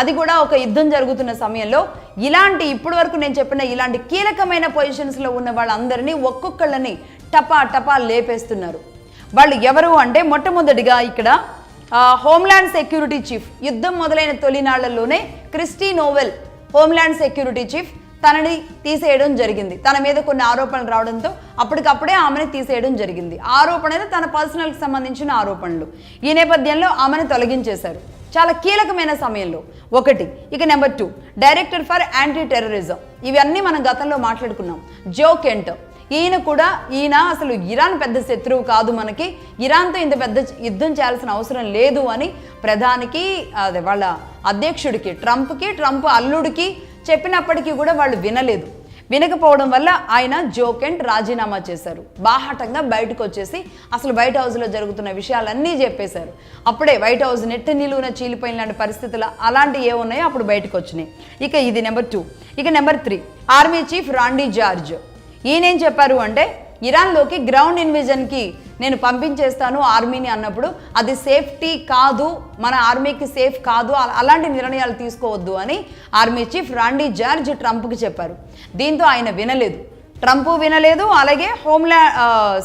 అది కూడా ఒక యుద్ధం జరుగుతున్న సమయంలో ఇలాంటి ఇప్పటి వరకు నేను చెప్పిన ఇలాంటి కీలకమైన పొజిషన్స్లో ఉన్న వాళ్ళందరినీ ఒక్కొక్కళ్ళని టపా టపా లేపేస్తున్నారు. వాళ్ళు ఎవరు అంటే మొట్టమొదటిగా ఇక్కడ హోమ్ల్యాండ్ సెక్యూరిటీ చీఫ్, యుద్ధం మొదలైన తొలినాళ్లలోనే Kristi Noem homeland security chief తనని తీసేయడం జరిగింది. తన మీద కొన్ని ఆరోపణలు రావడంతో అప్పటికప్పుడే ఆమెను తీసేయడం జరిగింది. ఆరోపణలు తన పర్సనల్కి సంబంధించిన ఆరోపణలు. ఈ నేపథ్యంలో ఆమెను తొలగించేశారు చాలా కీలకమైన సమయంలో. ఒకటి. ఇక number 2 director for anti terrorism. ఇవన్నీ మనం గతంలో మాట్లాడుకున్నాం. జో కెంట్ ఈయన అసలు ఇరాన్ పెద్ద శత్రువు కాదు, మనకి ఇరాన్తో ఇంత పెద్ద యుద్ధం చేయాల్సిన అవసరం లేదు అని ప్రధానికి అదే వాళ్ళ అధ్యక్షుడికి ట్రంప్ అల్లుడికి చెప్పినప్పటికీ కూడా వాళ్ళు వినకపోవడం వల్ల ఆయన జో కెంట్ రాజీనామా చేశారు. బాహాటంగా బయటకు వచ్చేసి అసలు వైట్ హౌస్లో జరుగుతున్న విషయాలన్నీ చెప్పేశారు. అప్పుడే వైట్ హౌస్ నెట్ట నిలువున చీలిపోయిన లాంటి పరిస్థితులు అలాంటివి ఏమున్నాయో అప్పుడు బయటకు వచ్చినాయి. ఇక ఇది నెంబర్ 2. ఇక number 3 army chief Randy George. ఈయనేం చెప్పారు అంటే ఇరాన్లోకి గ్రౌండ్ ఇన్వేజన్కి నేను పంపించేస్తాను ఆర్మీని అన్నప్పుడు అది సేఫ్టీ కాదు, మన ఆర్మీకి సేఫ్ కాదు, అలాంటి నిర్ణయాలు తీసుకోవద్దు అని ఆర్మీ చీఫ్ రాండీ జార్జ్ ట్రంప్కి చెప్పారు. దీంతో ఆయన ట్రంప్ వినలేదు. అలాగే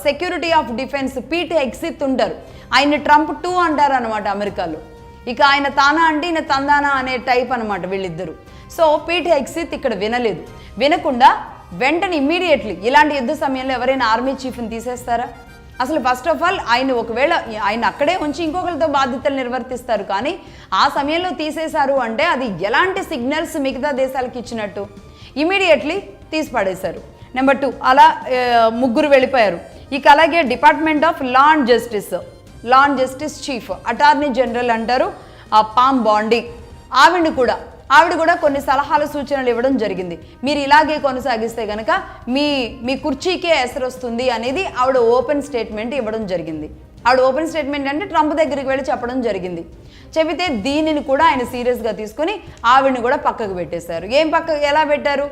సెక్యూరిటీ ఆఫ్ డిఫెన్స్ పీట్ హెగ్సిత్ ఉంటారు, ఆయన ట్రంప్ 2 అంటారు అనమాట అమెరికాలో. ఇక ఆయన తానా అంటే ఈయన తందానా అనే టైప్ అనమాట వీళ్ళిద్దరు. సో పీట్ హెగ్సిత్ ఇక్కడ వినకుండా వెంటనే ఇమ్మీడియట్లీ ఇలాంటి యుద్ధ సమయంలో ఎవరైనా ఆర్మీ చీఫ్ని తీసేస్తారా? అసలు ఫస్ట్ ఆఫ్ ఆల్ ఆయన ఒకవేళ ఆయన అక్కడే ఉంచి ఇంకొకరితో బాధ్యతలు నిర్వర్తిస్తారు, కానీ ఆ సమయంలో తీసేశారు అంటే అది ఎలాంటి సిగ్నల్స్ మిగతా దేశాలకు ఇచ్చినట్టు? ఇమీడియట్లీ తీసి పడేశారు. నెంబర్ 2 అలా 3 వెళ్ళిపోయారు. ఇక అలాగే department of law and justice chief attorney general అంటారు పామ్ బాండీ. ఆవిడ కూడా కొన్ని సలహాలు సూచనలు ఇవ్వడం జరిగింది. మీరు ఇలాగే కొనసాగిస్తే కనుక మీ కుర్చీకే ఎసరు వస్తుంది అనేది ఆవిడ ఓపెన్ స్టేట్మెంట్ ఇవ్వడం జరిగింది. ఆవిడ ఓపెన్ స్టేట్మెంట్ అంటే ట్రంప్ దగ్గరికి వెళ్ళి చెప్పడం జరిగింది. చెబితే దీనిని కూడా ఆయన సీరియస్గా తీసుకుని ఆవిడని కూడా పక్కకు పెట్టేశారు. ఎలా పెట్టారు?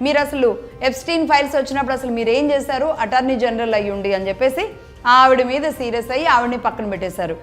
మీరు అసలు ఎప్స్టీన్ ఫైల్స్ వచ్చినప్పుడు అసలు మీరు ఏం చేశారు, అటార్నీ జనరల్ అయ్యి ఉండి అని చెప్పేసి ఆవిడ మీద సీరియస్ అయ్యి ఆవిడని పక్కన పెట్టేశారు.